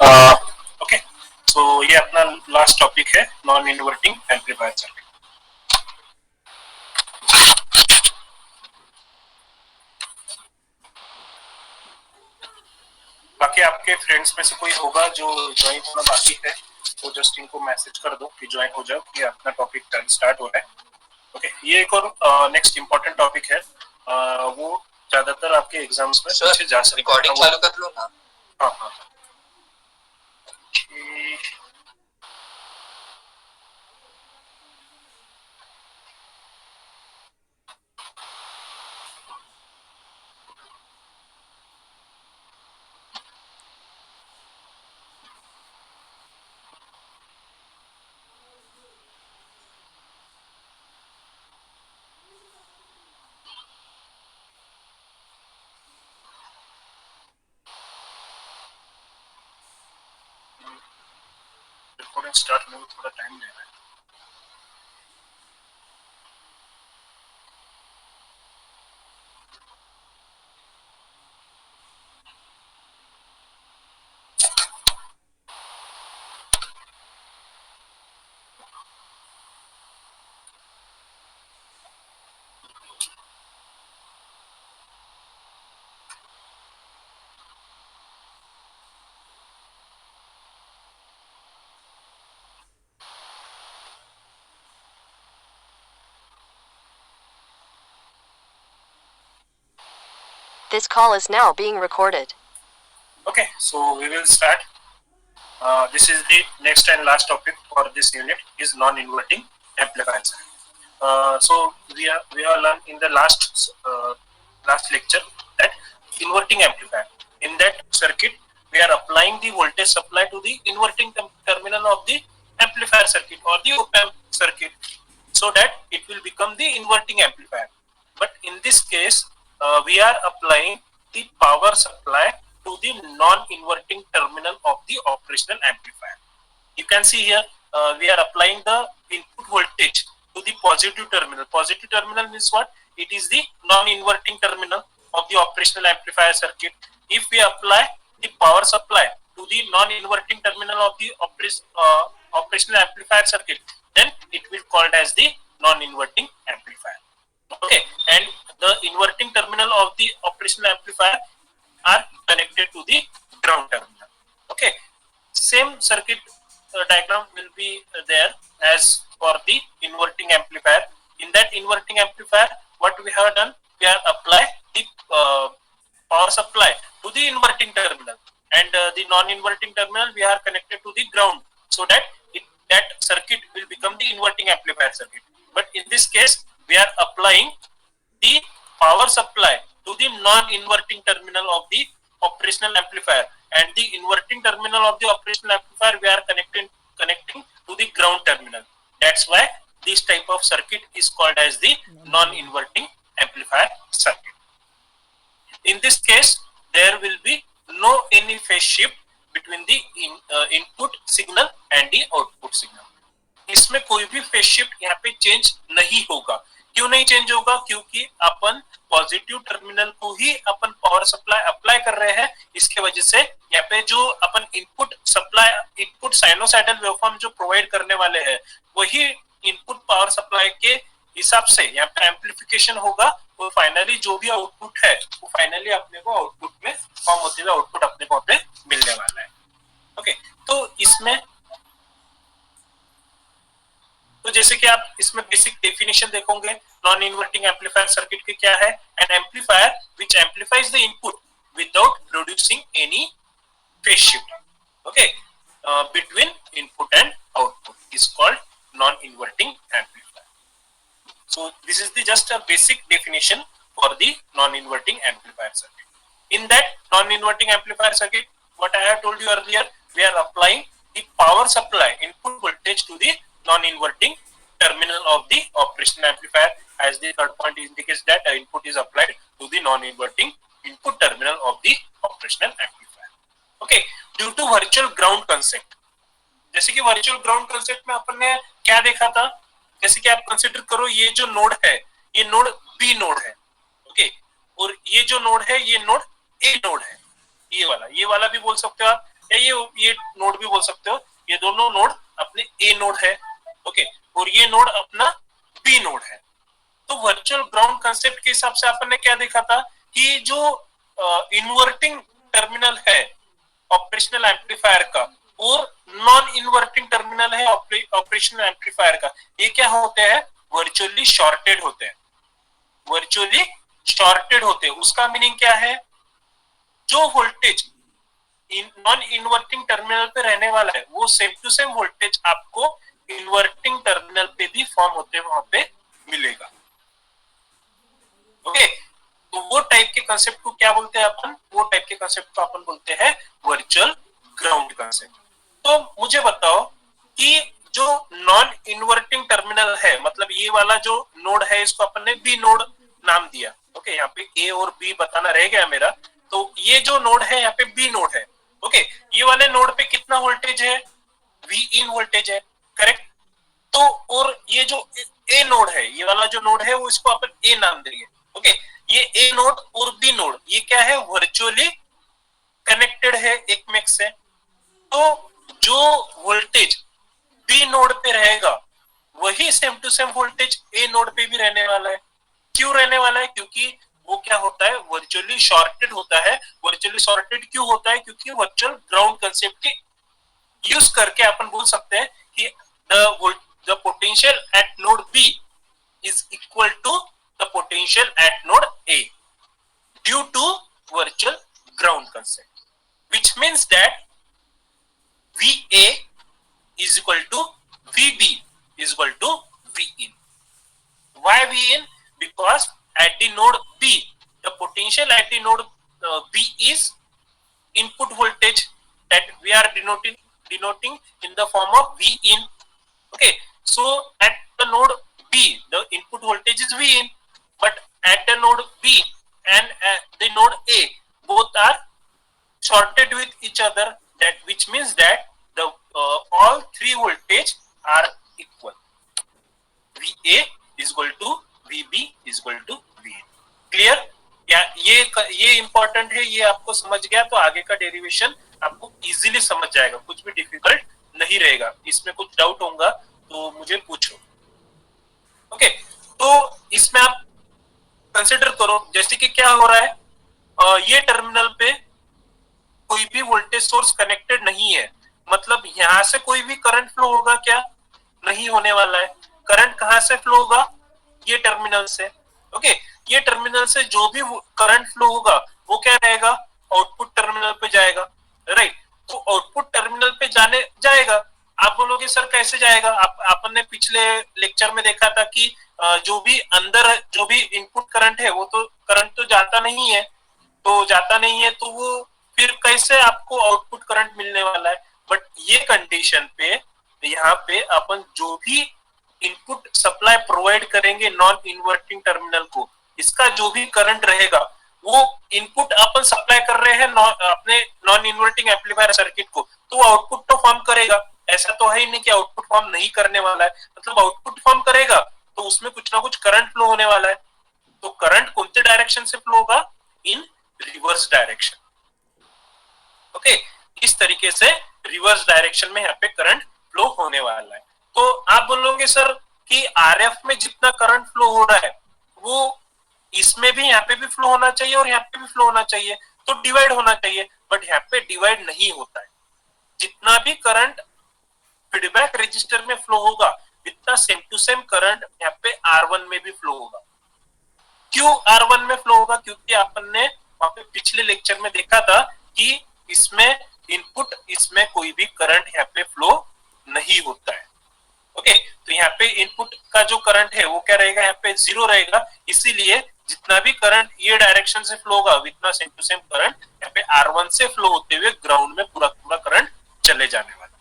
Okay, so ये अपना last topic है नॉन इन्वर्टिंग एम्पलीफायर सर्किट। बाकी आपके फ्रेंड्स में से कोई होगा जो ज्वाइन होना बाकी है तो जस्ट इनको मैसेज कर दो कि ज्वाइन हो जाओ, कि अपना टॉपिक स्टार्ट हो रहा है। ओके, ये एक और नेक्स्ट इम्पोर्टेंट टॉपिक है, वो ज्यादातर आपके एग्जाम्स में पूछे जा सकते हैं। रिकॉर्डिंग चालू कर लो ना। हाँ हाँ, रिकॉर्डिंग स्टार्ट होने में थोड़ा टाइम ले रहा है। This call is now being recorded. Okay, so we will start. This is the next and last topic for this unit is non-inverting amplifiers. So we have learned in the last lecture that inverting amplifier. In that circuit, we are applying the voltage supply to the inverting terminal of the amplifier circuit or the op-amp circuit, so that it will become the inverting amplifier. But in this case, we are applying the power supply to the non-inverting terminal of the operational amplifier. You can see here we are applying the input voltage to the positive terminal. Positive terminal means what? It is the non-inverting terminal of the operational amplifier circuit. If we apply the power supply to the non-inverting terminal of the operational amplifier circuit, then it will be called as the non-inverting amplifier. Okay, and the inverting terminal of the operational amplifier are connected to the ground terminal. Okay, same circuit diagram will be there as for the inverting amplifier. In that inverting amplifier, what we have done, we have applied the power supply to the inverting terminal, and the non-inverting terminal we are connected to the ground, so that that circuit will become the inverting amplifier circuit. But in this case, we are applying the power supply to the non-inverting terminal of the operational amplifier, and the inverting terminal of the operational amplifier we are connecting to the ground terminal. That's why this type of circuit is called as the non-inverting amplifier circuit. In this case, there will be no any phase shift between the input signal and the output signal. इसमें कोई भी phase shift यहाँ पे change नहीं होगा। क्यों नहीं change होगा? क्योंकि अपन पॉजिटिव टर्मिनल को ही अपन पावर सप्लाई अप्लाई कर रहे हैं। इसके वजह से यहाँ पे जो अपन input supply, input sinusoidal waveform जो प्रोवाइड करने वाले हैं, वही इनपुट पावर सप्लाई के हिसाब से यहाँ पे एम्प्लीफिकेशन होगा। वो फाइनली जो भी आउटपुट है वो फाइनली अपने को आउटपुट में फॉर्म होते हुए आउटपुट अपने को पे मिलने वाला है। ओके, तो इसमें तो जैसे कि आप इसमें बेसिक डेफिनेशन देखोगे नॉन इन्वर्टिंग एम्पलीफायर सर्किट की क्या है? N amplifier which amplifies the input without producing any phase shift, okay, between input and output is called non inverting amplifier. So this is the just a basic definition for the non-inverting amplifier circuit. In that non-inverting amplifier circuit, what I have told you earlier, we are applying the power supply input voltage to the non-inverting terminal of the operational amplifier, as the third point indicates that input is applied to the non-inverting input terminal of the operational amplifier. Okay, due to virtual ground concept, जैसे कि virtual ground concept में अपन ने क्या देखा था? जैसे कि आप कंसीडर करो ये जो नोड है, ये नोड बी नोड है, ओके, और ये जो नोड है ये नोड ए नोड है, ये वाला भी बोल सकते हो आप, या ये नोड भी बोल सकते हो, ये दोनों नोड अपने ए नोड है, ओके, और ये नोड अपना बी नोड है। तो वर्चुअल ग्राउंड कंसेप्ट के हिसाब से अपन ने क्या देखा था कि जो इन्वर्टिंग टर्मिनल है ऑपरेशनल एम्पलीफायर का और नॉन इन्वर्टिंग टर्मिनल है ऑपरेशनल एम्पलीफायर का, ये क्या होते हैं, वर्चुअली शॉर्टेड होते हैं, वर्चुअली शॉर्टेड होते हैं। उसका मीनिंग क्या है, जो वोल्टेज नॉन इन्वर्टिंग टर्मिनल पे रहने वाला है वो सेम टू सेम वोल्टेज आपको इन्वर्टिंग टर्मिनल पे भी फॉर्म होते वहां पे मिलेगा, ओके। तो वो टाइप के कंसेप्ट को क्या बोलते हैं अपन, वो टाइप के कंसेप्ट को अपन बोलते हैं वर्चुअल ग्राउंड कंसेप्ट। तो मुझे बताओ कि जो नॉन इन्वर्टिंग टर्मिनल है, मतलब ये वाला जो नोड है इसको अपन ने बी नोड नाम दिया, ओके, यहाँ पे ए और बी बताना रह गया मेरा। तो ये जो नोड है यहाँ पे बी नोड है, ओके, ये वाले नोड पे कितना वोल्टेज है, वी इन वोल्टेज है, करेक्ट। तो और ये जो ए नोड है, ये वाला जो नोड है वो इसको अपन ए नाम देंगे, ओके। ये ए नोड और बी नोड ये क्या है, वर्चुअली कनेक्टेड है एक में से। तो जो वोल्टेज बी नोड पे रहेगा वही same to same voltage A node पे भी रहने वाला है। क्यों रहने वाला है, क्योंकि वो क्या होता है, वर्चुअली शॉर्टेड होता है। वर्चुअली शॉर्टेड क्यों होता है, क्योंकि वर्चुअल ग्राउंड कंसेप्ट के यूज करके अपन बोल सकते हैं कि the potential at node B is equal to the potential at node A due to virtual ground concept, which means that VA is equal to VB is equal to Vin. Why Vin? Because at the node B, the potential at the node B is input voltage that we are denoting in the form of Vin. Okay, so at the node B, the input voltage is Vin, but at the node B and at the node A, both are shorted with each other. That which means that the all three voltage are equal. VA is equal to VB is equal to Vin. Clear? या ये important है, ये आपको समझ गया तो आगे का डेरिवेशन आपको इजीली समझ जाएगा, कुछ भी डिफिकल्ट नहीं रहेगा। इसमें कुछ डाउट होगा तो मुझे पूछो, ओके। तो इसमें आप कंसिडर करो जैसे कि क्या हो रहा है, ये टर्मिनल पे कोई भी वोल्टेज सोर्स कनेक्टेड नहीं है, मतलब यहां से कोई भी करंट फ्लो होगा क्या, नहीं होने वाला है। करंट कहां से फ्लो होगा, ये टर्मिनल से, ओके। ये टर्मिनल से जो भी करंट फ्लो होगा वो क्या रहेगा, आउटपुट टर्मिनल पे जाएगा, राइट। तो आउटपुट टर्मिनल पे जाने जाएगा। आप बोलोगे सर कैसे जाएगा, अपन ने पिछले लेक्चर में देखा था कि जो भी अंदर जो भी इनपुट करंट है वो तो करंट तो जाता नहीं है, तो वो फिर कैसे आपको आउटपुट करंट मिलने वाला है। बट ये कंडीशन पे यहाँ पे अपन जो भी इनपुट सप्लाई प्रोवाइड करेंगे नॉन इन्वर्टिंग टर्मिनल को, इसका जो भी करंट रहेगा वो इनपुट अपन सप्लाई कर रहे हैं अपने नॉन इन्वर्टिंग एम्पलीफायर सर्किट को, तो आउटपुट तो फॉर्म करेगा। ऐसा तो है ही नहीं कि आउटपुट फॉर्म नहीं करने वाला है, मतलब आउटपुट फॉर्म करेगा तो उसमें कुछ ना कुछ करंट फ्लो होने वाला है। तो करंट कौन से डायरेक्शन से फ्लो होगा, इन रिवर्स डायरेक्शन, ओके। इस तरीके से रिवर्स डायरेक्शन में यहाँ पे करंट फ्लो होने वाला है। तो आप बोलोगे सर कि आरएफ में जितना करंट फ्लो हो रहा है वो इसमें भी यहाँ पे भी फ्लो होना चाहिए और यहाँ पे भी फ्लो होना चाहिए, तो डिवाइड होना चाहिए, बट यहाँ पे डिवाइड नहीं होता है। जितना भी करंट फीडबैक रजिस्टर में फ्लो होगा इतना सेम टू सेम करंट यहाँ पे R1 में भी फ्लो होगा। क्यों R1 में फ्लो होगा, क्योंकि अपन ने वहां पे पिछले लेक्चर में देखा था कि इसमें इनपुट, इसमें कोई भी करंट यहाँ पे फ्लो नहीं होता है, ओके। तो यहाँ पे इनपुट का जो करंट है वो क्या रहेगा, यहाँ पे 0 रहेगा, इसीलिए जितना भी करंट ये डायरेक्शन से फ्लो होगा इतना सेम टू सेम करंट यहाँ पे R1 से फ्लो होते हुए ग्राउंड में पूरा पूरा करंट चले जाने वाला,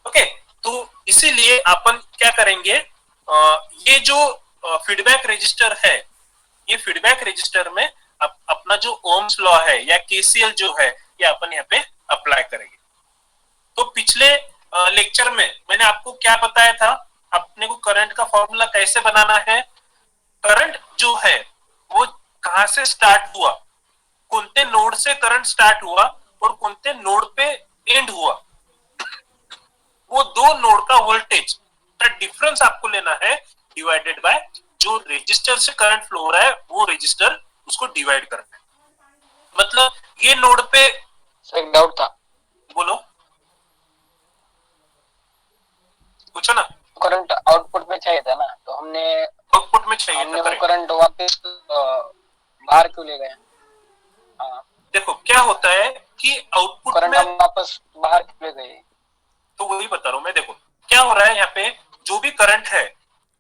ओके। तो इसीलिए अपन क्या करेंगे, ये जो फीडबैक रजिस्टर है, ये फीडबैक रजिस्टर में अपना जो ओम्स लॉ है या केसीएल जो है ये अपन यहाँ पे अप्लाई करेंगे। तो पिछले लेक्चर में मैंने आपको क्या बताया था, अपने को करंट का फॉर्मूला कैसे बनाना है। करंट जो है वो कहां से स्टार्ट हुआ, कौन से नोड से करंट स्टार्ट हुआ और कोणते नोड पे एंड हुआ, वो दो नोड का वोल्टेज का डिफरेंस आपको लेना है डिवाइडेड बाय जो रजिस्टर से करंट फ्लो हो रहा है वो रजिस्टर उसको डिवाइड करना है। मतलब ये नोड पे सर एक डाउट था, बोलो, पूछो ना। करंट आउटपुट में चाहिए था ना, तो हमने आउटपुट में चाहिए हमने था, वो करंट वापस बाहर क्यों ले गए? हाँ, देखो क्या होता है कि आउटपुट करंट में, हम वापस बाहर क्यों ले गए? तो वही बता रहा हूं मैं। देखो क्या हो रहा है यहाँ पे, जो भी करंट है,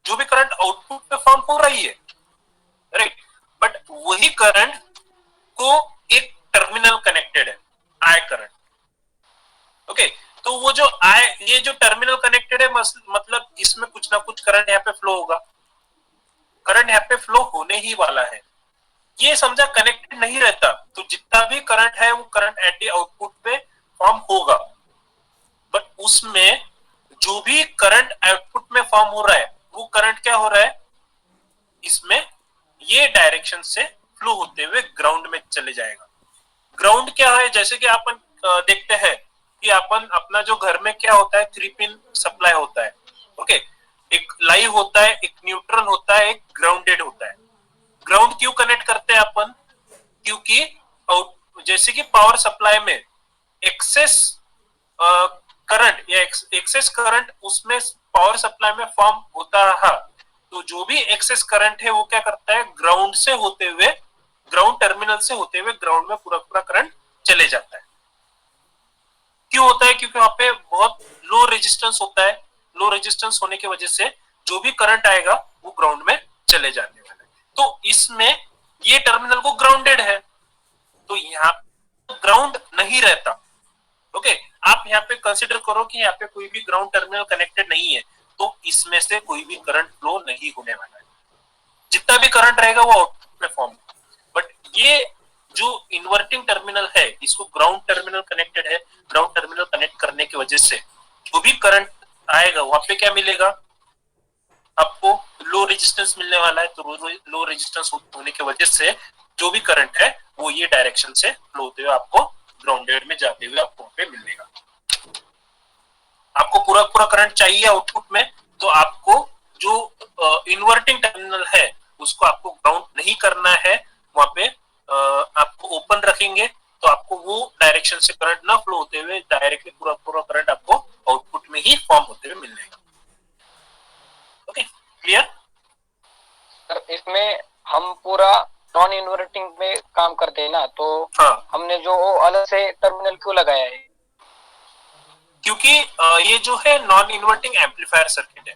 जो भी करंट आउटपुट पे फॉर्म हो रही है, राइट, बट वही करंट को एक टर्मिनल कनेक्टेड है, आई करंट। ओके, तो वो जो आई, ये जो टर्मिनल कनेक्टेड है, मतलब इसमें कुछ ना कुछ करंट यहाँ पे फ्लो होगा, करंट यहाँ पे फ्लो होने ही वाला है। ये समझा कनेक्टेड नहीं रहता तो जितना भी करंट है वो करंट एट आउटपुट पे फॉर्म होगा, बट उसमें जो भी करंट आउटपुट में फॉर्म हो रहा है वो करंट क्या हो रहा है, इसमें ये डायरेक्शन से फ्लो होते हुए ग्राउंड में चले जाएगा। ग्राउंड क्या है, जैसे कि अपन देखते हैं कि अपन अपना जो घर में क्या होता है, 3 पिन सप्लाई होता है। ओके, एक लाइव होता है, एक न्यूट्रल होता है, एक ग्राउंडेड होता है। ग्राउंड क्यों कनेक्ट करते हैं अपन, क्योंकि जैसे कि पावर सप्लाई में एक्सेस करंट या एक्सेस करंट उसमें पावर सप्लाई में फॉर्म होता रहा, तो जो भी एक्सेस करंट है वो क्या करता है, ग्राउंड से होते हुए, ग्राउंड टर्मिनल से होते हुए ग्राउंड में पूरा पूरा करंट चले जाता है। क्यों होता है, क्योंकि वहां पे बहुत लो रेजिस्टेंस होता है, लो रेजिस्टेंस होने की वजह से जो भी करंट आएगा वो ग्राउंड में चले जाने वाला है। तो इसमें ये टर्मिनल को ग्राउंडेड है, तो यहाँ ग्राउंड नहीं रहता। ओके, आप यहाँ पे कंसिडर करो कि यहाँ पे कोई भी ग्राउंड टर्मिनल कनेक्टेड नहीं है, तो इसमें से कोई भी करंट फ्लो नहीं होने वाला है। जितना भी करंट रहेगा वो आउटपुट में फॉर्म, बट ये जो इन्वर्टिंग टर्मिनल है इसको ग्राउंड टर्मिनल कनेक्टेड है, ग्राउंड टर्मिनल कनेक्ट करने की वजह से जो भी करंट आएगा वहां पे क्या मिलेगा आपको, लो रेजिस्टेंस मिलने वाला है। तो लो रेजिस्टेंस होने की वजह से जो भी करंट है वो ये डायरेक्शन से फ्लो होते हुए आपको ग्राउंडेड में जाते हुए आपको वहां पे मिलेगा। आपको पूरा पूरा करंट चाहिए आउटपुट में, तो आपको जो इन्वर्टिंग टर्मिनल है उसको आपको ग्राउंड नहीं करना है, वहां पे आपको ओपन रखेंगे, तो आपको वो डायरेक्शन से करंट ना फ्लो होते हुए डायरेक्टली पूरा पूरा करंट आपको आउटपुट में ही फॉर्म होते हुए मिलेगा। Okay, clear? सर इसमें हम पूरा नॉन इन्वर्टिंग में काम करते हैं ना, तो हाँ, हमने जो अलग से टर्मिनल क्यों लगाया है? क्योंकि ये जो है नॉन इन्वर्टिंग एम्पलीफायर सर्किट है,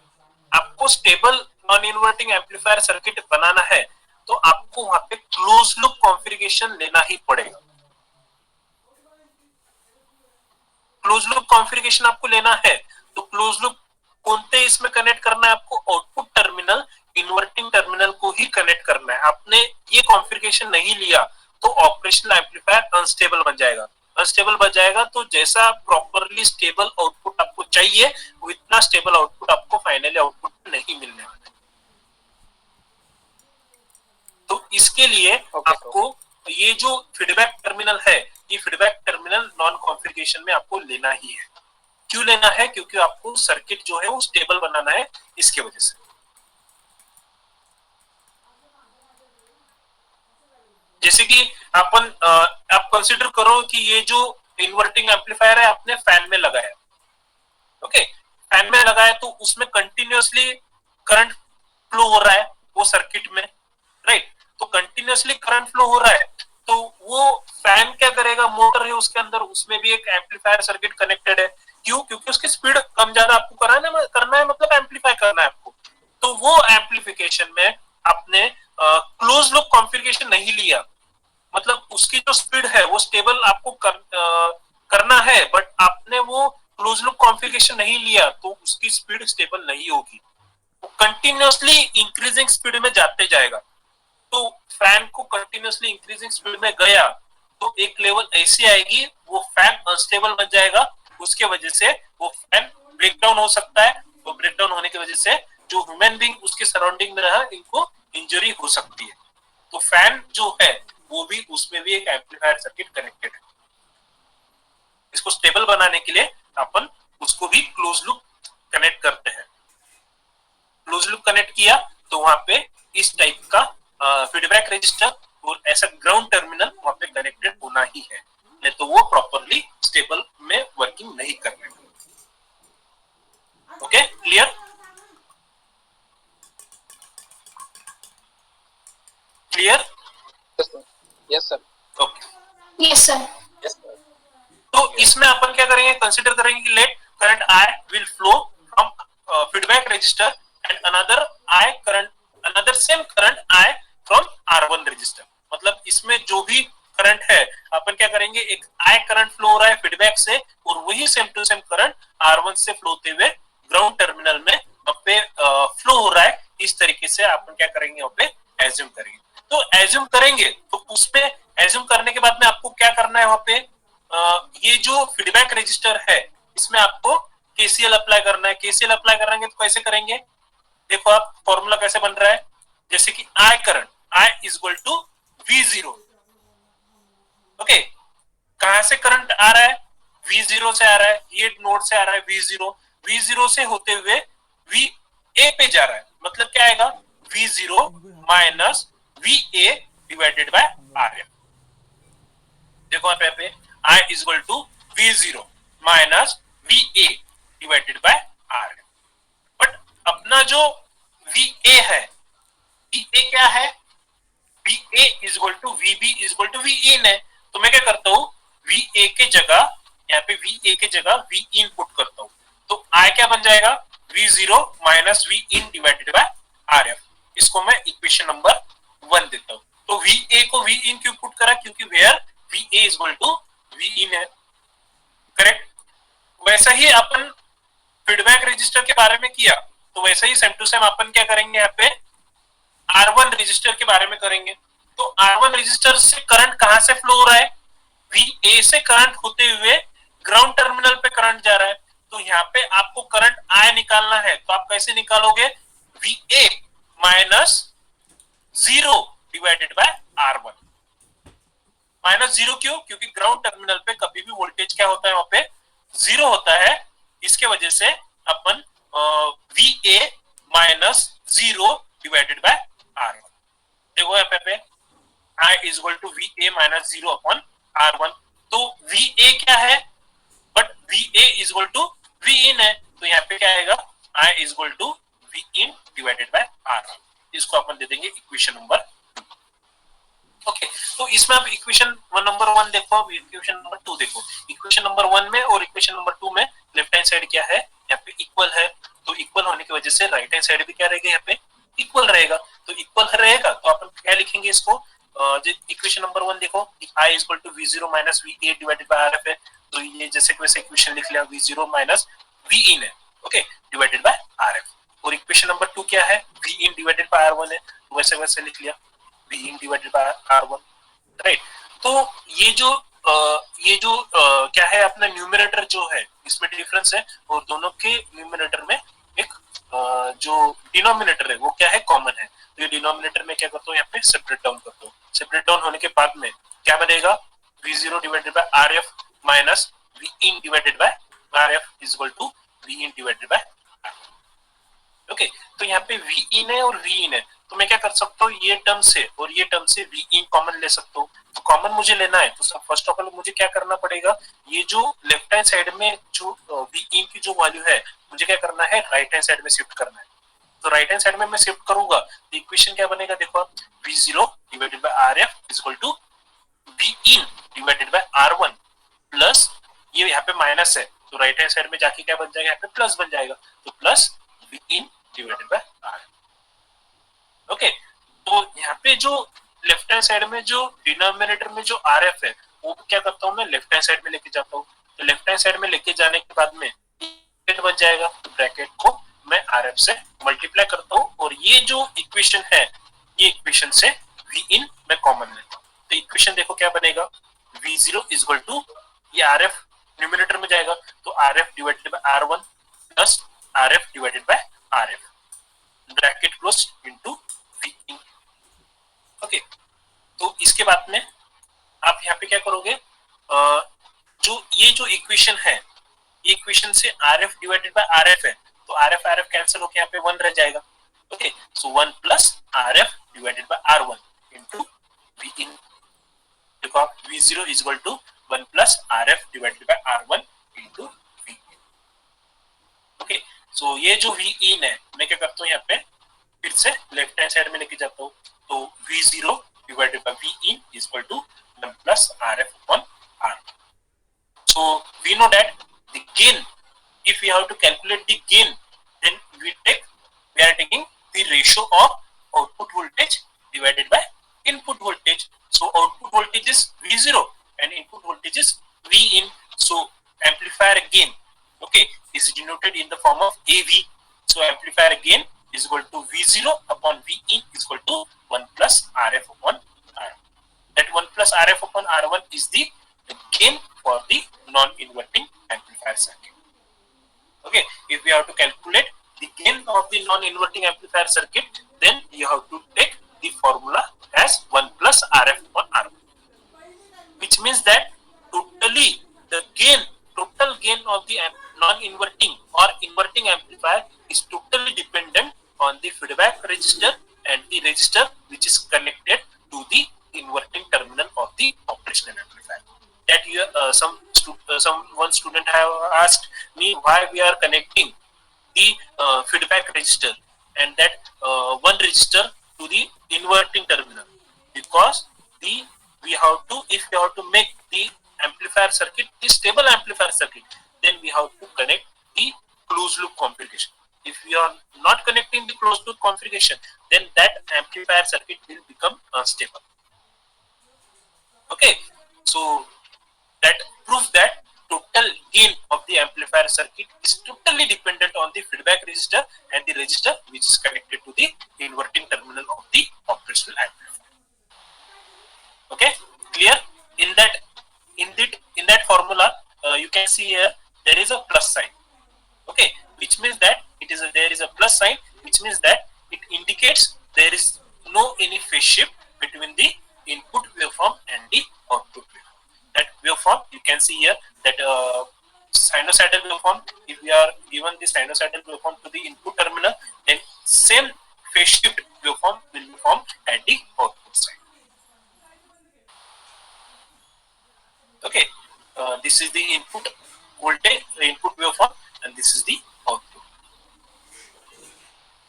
आपको stable non inverting amplifier circuit बनाना है तो आपको वहां पे क्लोज लूप कॉन्फ़िगरेशन लेना ही पड़ेगा। क्लोज लूप कॉन्फ़िगरेशन आपको लेना है, तो क्लोज लूप कौनते इसमें कनेक्ट करना है आपको, आउटपुट टर्मिनल इन्वर्टिंग टर्मिनल को ही कनेक्ट करना है। आपने ये कॉन्फ़िगरेशन नहीं लिया तो ऑपरेशनल एम्पलीफायर अनस्टेबल बन जाएगा। अनस्टेबल बन जाएगा तो जैसा प्रॉपरली स्टेबल आउटपुट आपको चाहिए उतना स्टेबल आउटपुट आपको फाइनली आउटपुट नहीं मिलने वाला है। तो इसके लिए आपको ये जो फीडबैक टर्मिनल है, ये फीडबैक टर्मिनल नॉन कॉन्फ़िगरेशन में आपको लेना ही है। क्यों लेना है, क्योंकि आपको सर्किट जो है वो स्टेबल बनाना है, इसके वजह से। जैसे कि आप कंसीडर करो कि ये जो इन्वर्टिंग एम्पलीफायर है आपने फैन में लगाया, ओके, फैन में लगाया तो उसमें कंटिन्यूअसली करंट फ्लो हो रहा है वो सर्किट में, राइट। तो कंटिन्यूअसली करंट फ्लो हो रहा है तो वो फैन क्या करेगा, मोटर है उसके अंदर, उसमें भी एक एम्पलीफायर सर्किट कनेक्टेड है। क्यों, क्योंकि उसकी स्पीड कम ज्यादा आपको करना है मतलब एम्पलीफाई करना है आपको। तो वो एम्पलीफिकेशन में आपने क्लोज लूप कॉन्फ़िगरेशन नहीं लिया, मतलब उसकी जो स्पीड है वो स्टेबल आपको करना है, बट आपने वो क्लोज लूप कॉन्फ़िगरेशन नहीं लिया तो उसकी स्पीड स्टेबल नहीं होगी, वो कंटिन्यूअसली इंक्रीजिंग स्पीड में जाते जाएगा। तो फैन को कंटिन्यूअसली इंक्रीजिंग स्पीड में गया तो एक लेवल ऐसी आएगी वो फैन अनस्टेबल बन जाएगा, उसके वजह से वो फैन ब्रेकडाउन हो सकता है। तो ब्रेकडाउन होने की वजह से जो ह्यूमन बीइंग उसके सराउंडिंग में रहा इनको इंजरी हो सकती है। तो फैन जो है वो भी, उसमें भी एक एम्पलीफायर सर्किट कनेक्टेड है। इसको स्टेबल बनाने के लिए अपन उसको भी क्लोज लूप कनेक्ट करते हैं। क्लोज लूप कनेक्ट किया तो वहां पे इस टाइप का फीडबैक रजिस्टर और ऐसा ग्राउंड टर्मिनल वहां पे कनेक्टेड होना ही है, नहीं तो वो प्रॉपरली स्टेबल में वर्किंग नहीं करने। Okay, clear? Clear? Yes sir. Okay, yes sir. तो इसमें अपन क्या करेंगे, कंसीडर करेंगे कि let current I will flow from feedback resistor and another same current I from R1 resistor. मतलब इसमें जो भी करंट है अपन क्या करेंगे, एक I करंट फ्लो हो रहा है फीडबैक से और वही same to same current R1 से फ्लो होते हुए ग्राउंड टर्मिनल में वहां पे फ्लो हो रहा है। इस तरीके से अपन क्या करेंगे, वहां पे एज्यूम करेंगे। तो एज्यूम करेंगे तो उसमें एज्यूम करने के बाद में आपको क्या करना है, वहां पे ये जो फीडबैक रजिस्टर है इसमें आपको केसीएल अप्लाई करना है। केसीएल अप्लाई करेंगे तो कैसे करेंगे, देखो आप फॉर्मूला कैसे बन रहा है, जैसे कि I current I is equal to V0। Okay, कहां से करंट आ रहा है, V0 से आ रहा है, ये नोड से आ रहा है V0, V0 से होते हुए VA पे जा रहा है। मतलब क्या आएगा, V0 minus VA divided by RF। देखो आप यहाँ पे I is equal to V0 minus VA divided by RF। But अपना जो VA है, VA क्या है, VA is equal to VB is equal to Vin है। तो मैं क्या करता हूँ, VA के जगह यहाँ पे VA के जगह Vin पुट करता हूँ। तो I क्या बन जाएगा, V0 minus Vin divided by RF। इसको मैं इक्वेशन नंबर 1 देता हूँ। तो VA को Vin क्यों पुट करा, क्योंकि where VA is equal to Vin है, करेक्ट। वैसा ही अपन फीडबैक रजिस्टर के बारे में किया, तो वैसा ही सेम टू सेम अपन क्या करेंगे, यहाँ पे R1 रजिस्टर के बारे में करेंगे। तो R1 रजिस्टर से करंट कहां से फ्लो हो रहा है, VA से करंट होते हुए ग्राउंड टर्मिनल पे करंट जा रहा है। तो यहाँ पे आपको करंट I निकालना है, तो आप कैसे निकालोगे, VA minus 0 divided by R1। Minus 0 क्यों, क्योंकि ग्राउंड टर्मिनल पे कभी भी वोल्टेज क्या होता है, वहां पे 0 होता है। इसके वजह से अपन VA minus 0 divided by R1। देखो यहाँ पे I is equal to VA minus 0 upon R1। तो VA क्या है, but VA is equal to Vin है। तो यहाँ पे क्या आएगा, I is equal to Vin divided by R1। इसको अपन दे देंगे इक्वेशन नंबर। ओके, तो इसमें आप इक्वेशन नंबर 1 देखो, अब इक्वेशन नंबर 2 देखो। इक्वेशन नंबर 1 में और इक्वेशन नंबर 2 में लेफ्ट हैंड साइड क्या है, यहाँ पे इक्वल है। तो इक्वल होने की वजह से राइट हैंड साइड भी क्या रहेगा, यहाँ पे इक्वल रहेगा। तो इक्वल रहेगा तो अपन क्या लिखेंगे इसको, इक्वेशन नंबर 1 देखो, I is equal to V0 minus VA divided by RF है। तो ये जैसे वैसे इक्वेशन लिख लिया, V0 माइनस Vin है, ओके, डिवाइडेड बाय RF। और इक्वेशन नंबर 2 क्या है, Vin डिवाइडेड बाय R1 है, तो वैसे वैसे लिख लिया, Vin divided by R1, right. तो ये जो क्या है, अपना न्यूमरेटर जो है इसमें डिफरेंस है, और दोनों के न्यूमरेटर में एक जो डिनोमिनेटर है वो क्या है, कॉमन है। तो ये डिनोमिनेटर में क्या करता हूँ, यहाँ पे सेपरेट डाउन करता हूँ। सेपरेट डाउन होने के बाद में क्या बनेगा, V0 divided by RF minus Vin divided by RF is equal to Vin divided by RF। Okay, तो यहाँ पे Vin है और Vin है, तो मैं क्या कर सकता हूँ, ये टर्म से और ये टर्म से Vin कॉमन ले सकता हूँ। तो कॉमन मुझे लेना है, तो फर्स्ट ऑफ ऑल मुझे क्या करना पड़ेगा, ये जो लेफ्ट हैंड साइड में जो Vin की जो वैल्यू है मुझे क्या करना है, राइट हैंड साइड में शिफ्ट करना है। तो राइट हैंड साइड में मैं शिफ्ट करूंगा तो इक्वेशन क्या बनेगा, देखो आप, V0 divided by RF is equal to Vin divided by R1 plus, ये यहाँ पे माइनस है तो राइट हैंड साइड में जाके क्या बन जाएगा, यहाँ पे प्लस बन जाएगा, तो plus Vin divided by RF। Okay, तो यहाँ पे जो लेफ्ट हैंड साइड में जो डिनोमिनेटर में जो RF है वो क्या करता हूँ, मैं लेफ्ट हैंड साइड में लेके जाता हूँ। तो लेफ्ट हैंड साइड में लेके जाने के बाद में ब्रैकेट बन जाएगा, तो ब्रैकेट को मैं RF से मल्टीप्लाई करता हूँ, और ये जो इक्वेशन है ये इक्वेशन से Vin मैं कॉमन लेता हूँ। तो इक्वेशन देखो क्या बनेगा, V0 इज इक्वल टू, ये RF न्यूमरेटर में जाएगा तो RF divided by R1 plus RF divided by RF, bracket close into Vin। Okay, तो इसके बाद में आप यहाँ पे क्या करोगे, जो ये जो इक्वेशन है, ये इक्वेशन से RF डिवाइडेड बाय RF है, तो RF RF कैंसिल होकर यहाँ पे 1 रह जाएगा. Okay, so 1 plus RF divided by R1 into V in, देखो V0 is equal to 1 plus RF divided by R1 into V. Okay, so ये जो V in है, मैं क्या करता हूँ यहाँ पे फिर से लेफ्ट हैंड साइड में लेके जाता हूँ, तो V0 divided by V in is equal to 1 plus RF upon R. So we know that the gain, if we have to calculate the gain, then we are taking the ratio of output voltage divided by input voltage. So output voltage is V0 and input voltage is V in. So amplifier gain, okay, is denoted in the form of AV. So amplifier gain is equal to V0 upon V in is equal to 1 plus RF upon R. That 1 plus RF upon R1 is the gain for the non-inverting amplifier circuit. Okay, if we have to calculate the gain of the non-inverting amplifier circuit, then you have to take the formula as 1 plus RF upon R1, which means that totally the total gain of the non-inverting or inverting amplifier is totally dependent on the feedback resistor and the resistor which is connected to the inverting terminal of the operational amplifier. That you one student have asked me why we are connecting the feedback resistor and that one resistor to the inverting terminal, because if we have to make the amplifier circuit the stable amplifier circuit, then we have to connect the closed loop configuration. If we are not connecting the closed loop configuration, then that amplifier circuit will become unstable. Okay, so that proves that total gain of the amplifier circuit is totally dependent on the feedback resistor and the resistor which is connected to the inverting terminal of the operational amplifier. Okay, clear? In that formula, you can see here there is a plus sign. Okay, which means that there is a plus sign, which means that it indicates there is no any phase shift between the input waveform and the output waveform. That waveform you can see here, that sinusoidal waveform, if we are given the sinusoidal waveform to the input terminal, then same phase shift waveform will be formed at the output side. Okay, this is the input voltage, the input waveform, and this is the output.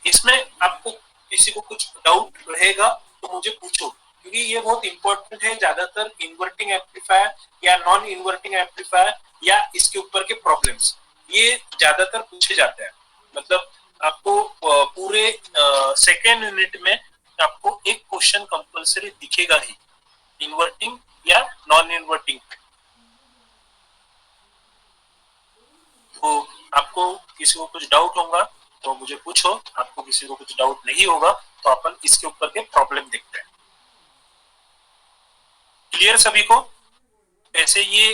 इसमें आपको किसी को कुछ doubt रहेगा तो मुझे पूछो, क्योंकि ये बहुत इंपॉर्टेंट है. ज्यादातर इन्वर्टिंग एम्पलीफायर या नॉन इन्वर्टिंग एम्पलीफायर या इसके ऊपर के प्रॉब्लम्स ये ज्यादातर पूछे जाते हैं. मतलब आपको पूरे सेकेंड यूनिट में आपको एक क्वेश्चन कंपलसरी दिखेगा ही, इन्वर्टिंग या नॉन इन्वर्टिंग. तो आपको किसी को कुछ डाउट होगा तो मुझे पूछो, आपको किसी को कुछ डाउट नहीं होगा तो अपन इसके ऊपर के प्रॉब्लम देखते हैं. क्लियर सभी को? ऐसे ये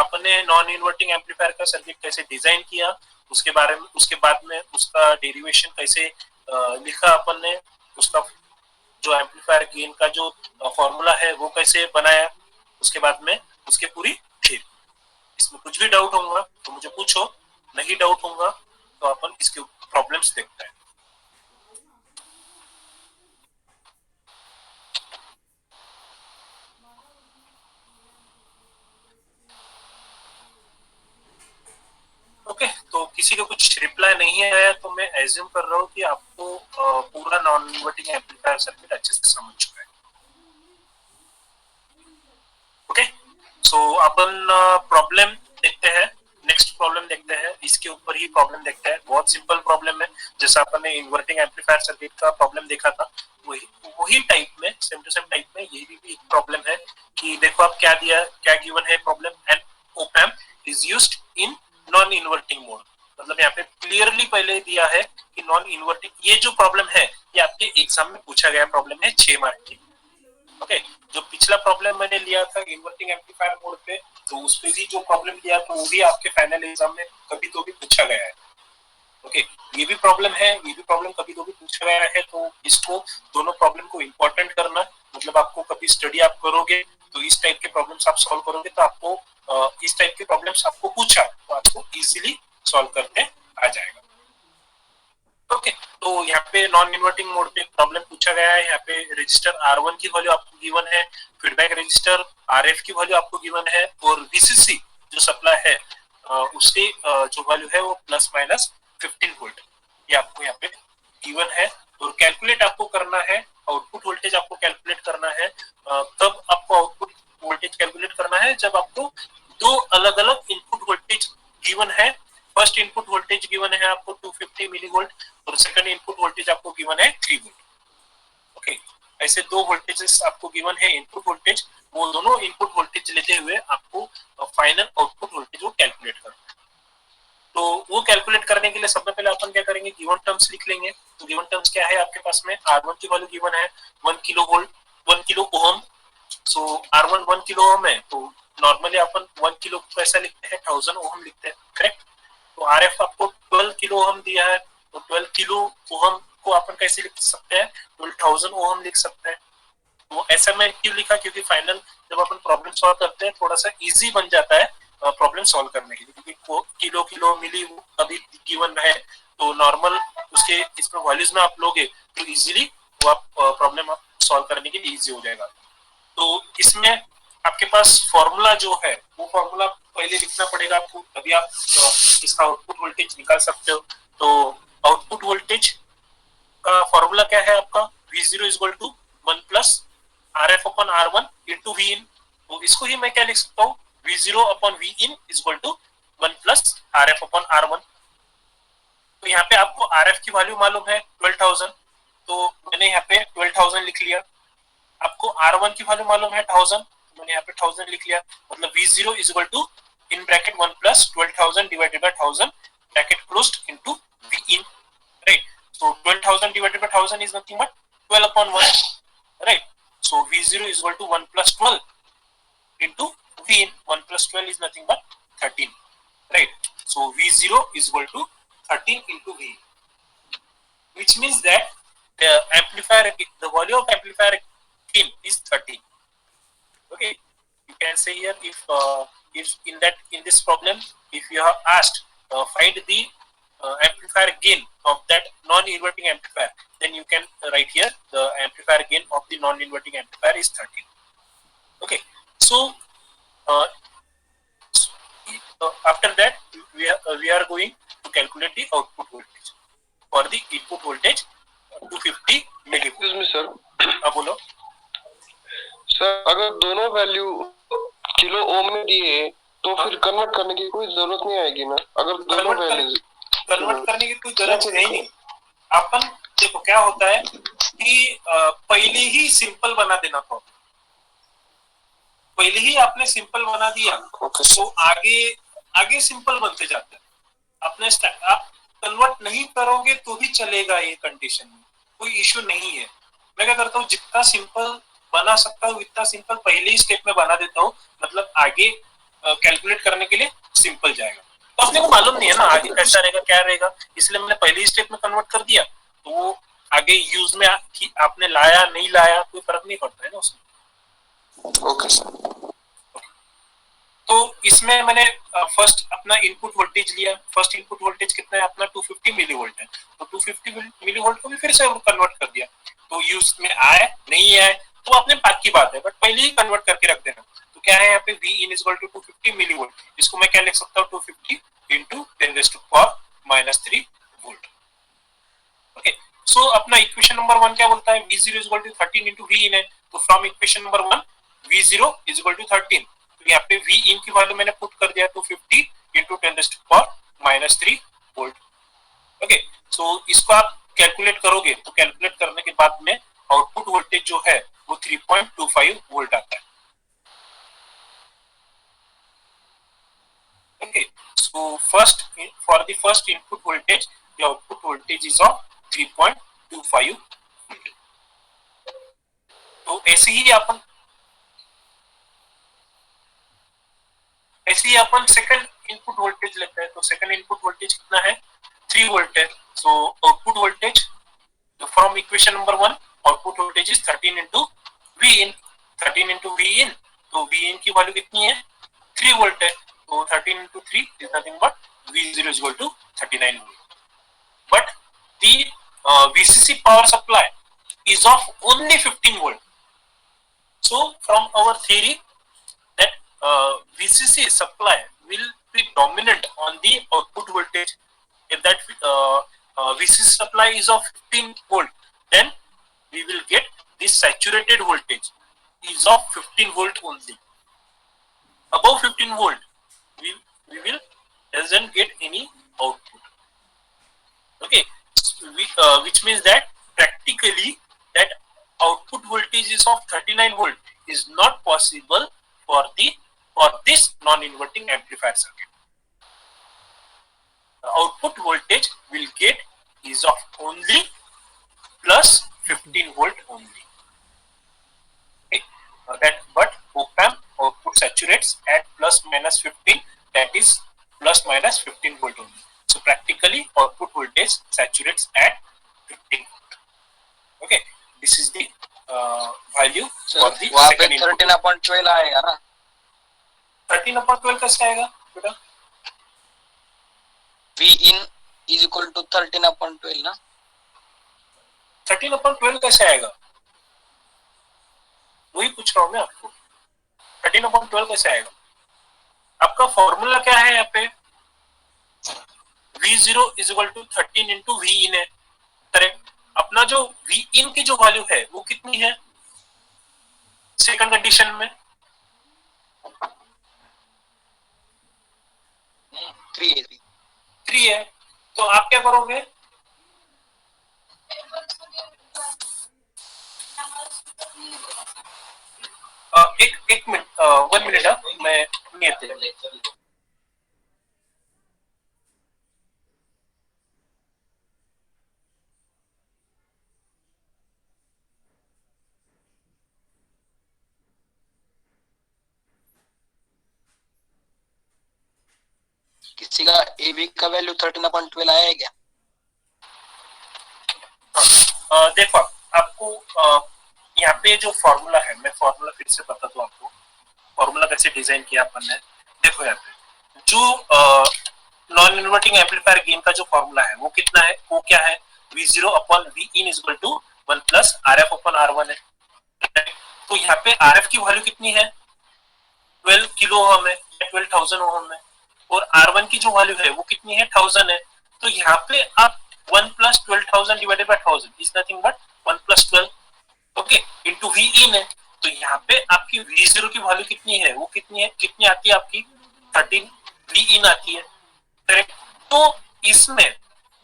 अपने नॉन इन्वर्टिंग एम्पलीफायर का सर्किट कैसे डिजाइन किया, उसके बारे में, उसके बाद में उसका डेरिवेशन कैसे लिखा अपन ने, उसका जो एम्पलीफायर गेन का जो फॉर्मूला है वो कैसे बनाया, उसके बाद में उसके पूरी थ्योरी. इसमें कुछ भी डाउट होगा तो मुझे पूछो, नहीं डाउट होगा तो अपन इसके प्रॉब्लम्स देखते हैं. ओके, तो किसी का कुछ रिप्लाई नहीं आया तो मैं एज्यूम कर रहा हूँ कि आपको पूरा नॉन इन्वर्टिंग एम्पलीफायर सर्किट अच्छे से समझ चुका है. ओके, सो अपन प्रॉब्लम देखते हैं, नेक्स्ट प्रॉब्लम देखते हैं, इसके ऊपर ही प्रॉब्लम देखते हैं. बहुत सिंपल प्रॉब्लम है, जैसा अपन ने इन्वर्टिंग एम्पलीफायर सर्किट का प्रॉब्लम देखा था वही टाइप में, सेम टू सेम टाइप में ये भी एक प्रॉब्लम है. कि देखो आप क्या दिया, क्या गिवन है problem, and op amp is used in non inverting mode. मतलब यहाँ पे क्लियरली पहले दिया है कि नॉन इन्वर्टिंग, ये जो प्रॉब्लम है ये आपके एग्जाम में पूछा गया प्रॉब्लम है 6 मार्क की. ओके, जो पिछला प्रॉब्लम मैंने लिया था इन्वर्टिंग एम्पलीफायर मोड पे, तो उस पे भी जो प्रॉब्लम दिया था वो भी आपके फाइनल एग्जाम में कभी तो भी पूछा गया है. ओके, ये भी प्रॉब्लम है, ये भी प्रॉब्लम कभी तो भी पूछा गया है. तो इसको दोनों प्रॉब्लम को इंपॉर्टेंट करना, मतलब आपको कभी स्टडी आप करोगे तो इस टाइप के प्रॉब्लम्स आप सॉल्व करोगे तो आपको इस टाइप के प्रॉब्लम्स आपको पूछा तो आपको इजीली सॉल्व करने आ जाएगा। ओके, तो यहाँ पे नॉन इन्वर्टिंग मोड पे प्रॉब्लम पूछा गया है। यहाँ पे रजिस्टर R1 की वैल्यू आपको गिवन है, फीडबैक रजिस्टर RF की वैल्यू आपको गिवन है, और VCC जो सप्लाई है उसकी जो वैल्यू है वो प्लस माइनस 15 वोल्ट ये आपको यहाँ पे गिवन है। और कैलकुलेट आपको करना है, आउटपुट वोल्टेज आपको कैलकुलेट करना है। तब आपको आउटपुट वोल्टेज कैलकुलेट करना है जब आपको दो अलग अलग इनपुट वोल्टेज गिवन है। फर्स्ट इनपुट वोल्टेज गिवन है आपको 250 मिली वोल्ट और सेकंड इनपुट वोल्टेज आपको गिवन है 3 वोल्ट। ओके, ऐसे दो वोल्टेजेस आपको गिवन है इनपुट वोल्टेज, वो दोनों इनपुट वोल्टेज लेते हुए आपको फाइनल आउटपुट वोल्टेज वो कैलकुलेट करना है। तो वो कैलकुलेट करने के लिए सबसे पहले अपन क्या करेंगे, गिवन टर्म्स लिख लेंगे। तो गिवन टर्म्स क्या है आपके पास में, R1 की वैल्यू गिवन है 1 किलो वोल्ट 1 किलो ओम। सो R1 1 किलो ओम है, तो नॉर्मली अपन 1 किलो को कैसा लिखते हैं 1000 ओम लिखते हैं, करेक्ट। तो RF आपको 12 किलो ओम दिया है, तो 12 किलो ओम को अपन कैसे लिख सकते हैं, 12,000 ओम लिख सकते हैं। तो ऐसा मैं क्यों लिखा, क्योंकि फाइनल जब अपन प्रॉब्लम सॉल्व करते हैं थोड़ा सा इजी बन जाता है प्रॉब्लम सॉल्व करने के लिए, क्योंकि किलो किलो मिली अभी गिवन है, तो नॉर्मल उसके इसमें वैल्यूज में आप लोगे तो इजीली वो आप प्रॉब्लम आप सॉल्व करने के लिए इजी हो जाएगा। तो इसमें आपके पास फॉर्मूला जो है वो फॉर्मूला पहले लिखना पड़ेगा आपको, तभी आप इसका आउटपुट वोल्टेज निकाल सकते हो। तो आउटपुट वोल्टेज का फॉर्मूला क्या है आपका, V0 is equal to 1 plus RF upon R1 into Vin। तो इसको ही मैं क्या लिख सकता हूँ, V0 upon Vin is equal to 1 plus RF upon R1। तो यहाँ पे आपको RF की वैल्यू मालूम है 12,000, तो मैंने यहाँ पे 12,000 लिख लिया। आपको R1 की वैल्यू मालूम है 1000, तो मैंने यहाँ पे 1000 लिख लिया। मतलब V0 is equal to in bracket 1 plus 12,000 divided by 1000 bracket closed into Vin, right. So 12,000 divided by 1000 is nothing but 12 upon 1, right? So V0 is equal to 1 plus 12 into Vin. 1 plus 12 is nothing but 13, right? So V0 is equal to 13 into Vin, which means that the amplifier, the value of amplifier gain is 13. Okay, you can say here if in this problem if you have asked find the amplifier gain of that non-inverting amplifier, then you can write here the amplifier gain of the non-inverting amplifier is 13. Okay, so after that we are going to calculate the output voltage for the input voltage 250 millivolt. Excuse me sir. हाँ बोलो sir, अगर दोनों value kilo ohm में दिए तो फिर convert करने की कोई जरूरत नहीं आएगी ना, अगर दोनों वैल्यू कन्वर्ट करने की कोई जरूरत है ही नहीं। अपन देखो क्या होता है कि पहले ही सिंपल बना देना था, पहले ही आपने सिंपल बना दिया तो आगे आगे सिंपल बनते जाते हैं। अपने आप कन्वर्ट नहीं करोगे तो भी चलेगा, ये कंडीशन में कोई इश्यू नहीं है। मैं क्या करता हूँ, जितना सिंपल बना सकता हूँ इतना सिंपल पहले ही स्टेप में बना देता हूँ, मतलब आगे कैलकुलेट करने के लिए सिंपल जाएगा। तो अपने को मालूम नहीं है ना आगे कैसा रहेगा क्या रहेगा, इसलिए मैंने पहले ही स्टेप में कन्वर्ट कर दिया, तो वो आगे यूज में आपने लाया नहीं लाया कोई फर्क नहीं पड़ता है ना उसमें। Okay sir. तो इसमें मैंने फर्स्ट अपना इनपुट वोल्टेज लिया। फर्स्ट इनपुट वोल्टेज कितना है अपना 250 मिली वोल्ट है, तो 250 मिली वोल्ट को भी फिर से कन्वर्ट कर दिया। तो यूज में आए नहीं आए तो अपने बात की बात है, बट पहले ही कन्वर्ट करके रख देना। तो क्या है यहाँ पे V in is equal to 250 millivolt, इसको मैं क्या लिख सकता हूँ 250 into 10 raised to power minus 3 volt. Okay, so अपना इक्वेशन नंबर 1 क्या बोलता है, V0 is equal to 13 into V in है, तो from equation number 1 V0 is equal to 13, तो यहाँ पे V in की वैल्यू मैंने पुट कर दिया 250 into 10 raised to power minus 3 volt. Okay, so इसको आप कैलकुलेट करोगे तो कैलकुलेट करने के बाद में आउटपुट वोल्टेज जो है वो 3.25 वोल्ट आता है। Okay, so first for the first input voltage, the output voltage is of 3.25 volt. तो ऐसे ही अपन सेकंड इनपुट वोल्टेज लेते हैं। तो सेकंड इनपुट वोल्टेज कितना है 3 वोल्ट है। So output voltage from equation number 1 output voltage is 13 into V in, 13 into V in, तो V in की वैल्यू कितनी है 3 वोल्ट है, तो 13 into 3 is nothing but V0 is equal to 39 volt. But the VCC power supply is of only 15 volt. So from our theory that VCC supply will be dominant on the output voltage. If that VCC supply is of 15 volt, then we will get this saturated voltage is of 15 volt only. Above 15 volt, we will doesn't get any output. Okay, which means that practically that output voltage is of 39 volt is not possible for this non-inverting amplifier circuit. The output voltage will get is of only plus 15 volt only. Okay. But op-amp output saturates at plus minus 15, that is plus minus 15 volt only. So practically output voltage saturates at 15 volt. Okay, this is the value for the वहाँ पे second input. 13/12 आएगा ना? 13/12 कैसे आएगा बेटा? V in is equal to 13/12 ना? 13/12 कैसे आएगा? वही पूछ रहा हूँ मैं आपको. 13/12 कैसे आएगा? आपका फॉर्मूला क्या है यहाँ पे? V0 is equal to 13 into V in है, करेक्ट? अपना जो V in की जो वैल्यू है वो कितनी है सेकंड कंडीशन में? 3 है. तो आप क्या करोगे? एक मिनट, 1 मिनट, मैं नियत किसी का AB का वैल्यू 13/12 आया है क्या? देखो आपको यहाँ पे जो फॉर्मूला है, मैं फॉर्मूला फिर से बता दूं आपको. फॉर्मूला कैसे डिजाइन किया अपन ने. देखो यहाँ पे जो नॉन इन्वर्टिंग एम्पलीफायर गेन का जो फॉर्मूला है वो कितना है? वो क्या है? V0 upon V in is equal to 1 plus RF upon R1 है. तो यहाँ पे RF की वैल्यू कितनी है? 12 किलो ओम है, 12,000 ओम है. और R1 की जो वैल्यू है वो कितनी है? 1000 है. तो यहाँ पे आप 1 plus 12,000 divided by 1000 is nothing but 1 plus 12, okay, into V in है. तो यहाँ पे आपकी V0 की वैल्यू कितनी है? वो कितनी है? कितनी आती है आपकी? 13 V in आती है, करेक्ट? तो इसमें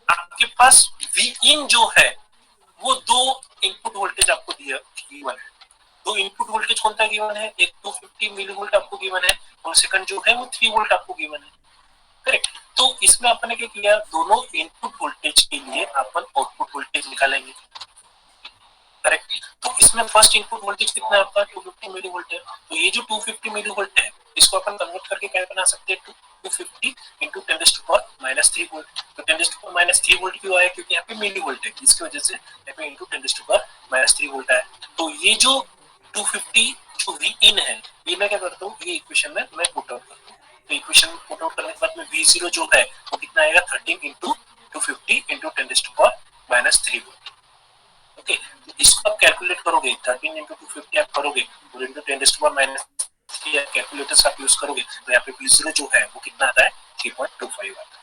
आपके पास V in जो है वो दो इनपुट वोल्टेज आपको दिया गिवन है. दो इनपुट वोल्टेज कौन सा गिवन है? एक 250 मिलीवोल्ट आपको गिवन है और सेकंड जो है वो 3 वोल्ट आपको गिवन है, करेक्ट? तो इसमें अपन ने क्या किया? दोनों इनपुट वोल्टेज के लिए अपन आउटपुट वोल्टेज निकालेंगे, करेक्ट? तो इसमें फर्स्ट इनपुट वोल्टेज कितना है आपका? 250 मिलीवोल्ट है. तो ये जो 250 मिलीवोल्ट है इसको अपन कन्वर्ट करके क्या बना सकते हैं? 250 into 10⁻³ वोल्ट. तो 10⁻³ वोल्ट क्यों आया? क्योंकि यहाँ पे मिलीवोल्ट है, इसकी वजह से यहाँ पे into 10⁻³ वोल्ट आया. तो ये जो 250 जो V in है ये मैं क्या करता हूँ? ये इक्वेशन में मैं पुट आउट करता हूँ. तो इक्वेशन पुट आउट करने के बाद में V0 जो है वो कितना आएगा? 13 into 250 into 10⁻³ वोल्ट. ओके, तो इसको आप कैलकुलेट करोगे, 13 into 250 आप करोगे और into 10⁻³ कैलकुलेटर्स आप यूज करोगे तो यहाँ पे V0 जो है वो कितना आता है? 3.25 आता है.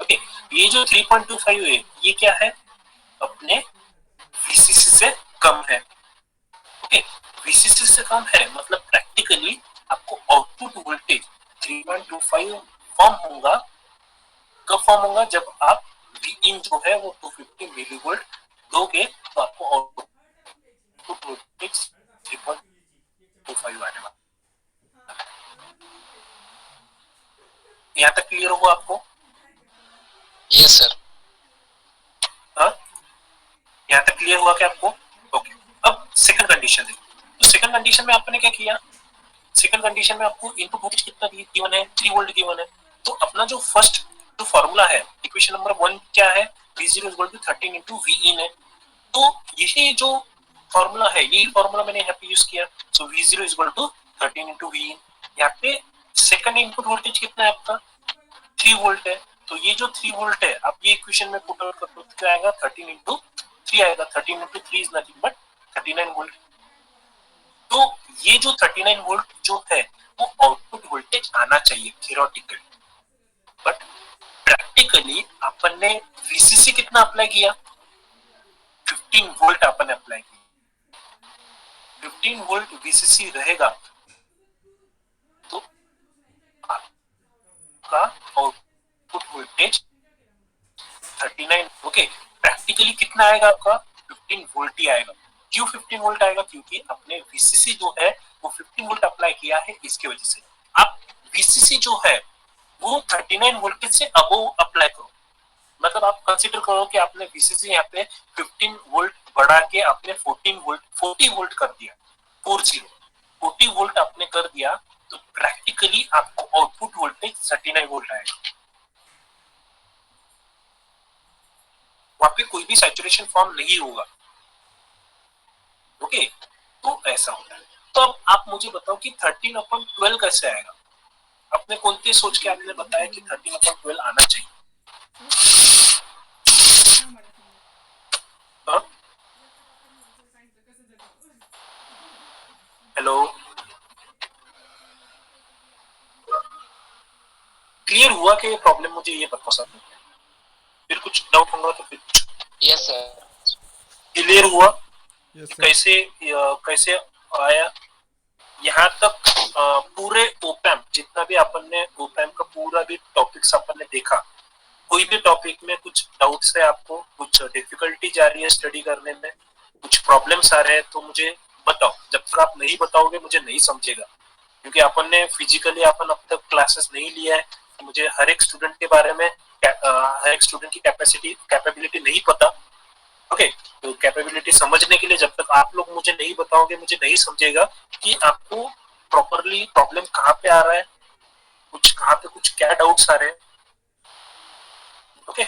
ओके, ये जो 3.25 है ये क्या है? अपने VCC से कम है. ओके, VCC से कम है मतलब प्रैक्टिकली आपको आउटपुट वोल्टेज 3.25 फॉर्म होगा. कब फॉर्म होगा? जब आप V in जो है वो 250 मिलीवोल्ट दोगे तो आपको आउटपुट वोल्टेज 3.25 आने वाला. यहाँ तक क्लियर होगा आपको? Yes sir. हाँ, यहाँ तक क्लियर हुआ क्या आपको? ओके, अब सेकंड कंडीशन है. तो सेकंड कंडीशन में आपने क्या किया? सेकंड कंडीशन में आपको इनपुट वोल्टेज कितना गिवन है? 3 वोल्ट गिवन है. तो अपना जो फर्स्ट जो फॉर्मूला है इक्वेशन नंबर 1 क्या है? V0 = 13 into V in है. तो यही जो फॉर्मूला है यही फॉर्मूला मैंने यहाँ पे यूज किया. सो V0 = 13 into V in. यहाँ पे सेकंड इनपुट वोल्टेज कितना है आपका 3 वोल्ट है, तो ये जो 3 वोल्ट है आप ये इक्वेशन में पुट आउट कर दो, क्या आएगा 13 इंटू 3 आएगा, 13 into 3 is nothing but 39 volt. तो ये जो 39 वोल्ट जो है वो आउटपुट वोल्टेज आना चाहिए थियोरेटिकली, बट प्रैक्टिकली अपन ने वीसीसी कितना अप्लाई किया 15 वोल्ट अपन ने अप्लाई किया, 15 वोल्ट वीसीसी रहेगा तो आपका आउटपुट वोल्टेज 39 ओके प्रैक्टिकली कितना आएगा आपका 15 वोल्ट ही आएगा। क्यों 15 वोल्ट आएगा, क्योंकि आपने वीसीसी जो है वो 15 वोल्ट अप्लाई किया है, इसकी वजह से आप वीसीसी जो है वो 39 वोल्टेज से अबव अप्लाई करो, मतलब आप कंसीडर करो कि आपने वीसीसी यहाँ पे 15 वोल्ट बढ़ा के आपने 40 वोल्ट कर दिया, 40 वोल्ट आपने कर दिया, तो प्रैक्टिकली आपको आउटपुट वोल्टेज 39 वोल्ट आएगा, वहां पे कोई भी सैचुरेशन फॉर्म नहीं होगा। ओके तो ऐसा होता है। तो अब आप मुझे बताओ कि 13/12 कैसे आएगा, अपने कौन सोच के आपने बताया कि 13/12 आना चाहिए। हेलो क्लियर हुआ कि ये प्रॉब्लम मुझे ये बता सकते हैं, फिर कुछ डाउट होगा तो फिर यस सर क्लियर हुआ यस सर। कैसे आया यहाँ तक। पूरे ओपैम जितना भी अपन ने ओपैम का पूरा भी टॉपिक्स अपन ने देखा, कोई भी टॉपिक में कुछ डाउट्स है आपको, कुछ डिफिकल्टी जा रही है स्टडी करने में, कुछ प्रॉब्लम्स आ रहे हैं तो मुझे बताओ, जब तक आप नहीं बताओगे मुझे नहीं समझेगा, क्योंकि अपन ने फिजिकली अपन अब तक क्लासेस नहीं लिया है, तो मुझे हर एक स्टूडेंट के बारे में हर एक स्टूडेंट की कैपेबिलिटी नहीं पता। ओके तो कैपेबिलिटी समझने के लिए जब तक आप लोग मुझे नहीं बताओगे मुझे नहीं समझेगा कि आपको प्रॉपरली प्रॉब्लम कहाँ पे आ रहा है, कुछ कहाँ पे कुछ क्या डाउट्स आ रहे हैं। ओके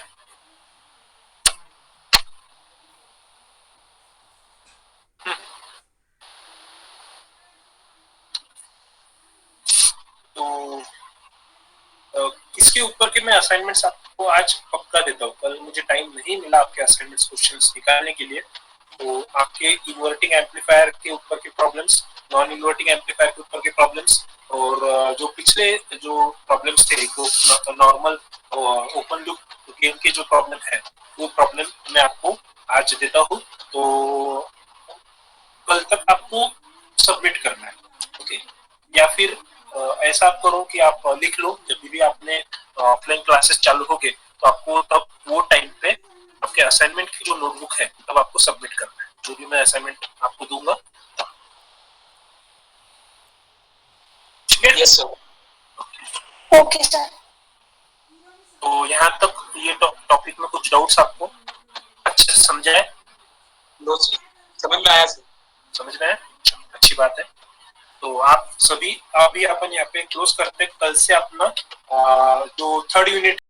तो इसके ऊपर के मैं असाइनमेंट्स आपको आज पक्का देता हूँ, कल मुझे टाइम नहीं मिला आपके असाइनमेंट्स क्वेश्चंस निकालने के लिए, तो आपके इन्वर्टिंग एम्पलीफायर के ऊपर के प्रॉब्लम्स, नॉन इन्वर्टिंग एम्पलीफायर के ऊपर के प्रॉब्लम्स, और जो पिछले जो प्रॉब्लम्स थे जो नॉर्मल ओपन लूप गेन के जो प्रॉब्लम है वो प्रॉब्लम मैं आपको आज देता हूँ, तो कल तक आपको सबमिट करना है। ओके या फिर ऐसा आप करो कि आप लिख लो, जब भी आपने ऑफलाइन क्लासेस चालू हो गए तो आपको तब वो टाइम पे आपके असाइनमेंट की जो नोटबुक है तब आपको सबमिट करना है, जो भी मैं असाइनमेंट आपको दूंगा। ठीक है यस सर ओके सर। तो यहाँ तक ये टॉपिक में कुछ डाउट्स आपको अच्छे से समझा है? नो सर समझ में आया सर। समझ रहे हैं, अच्छी बात है। तो आप सभी अभी अपन यहाँ पे क्लोज करते हैं, कल से अपना जो 3rd यूनिट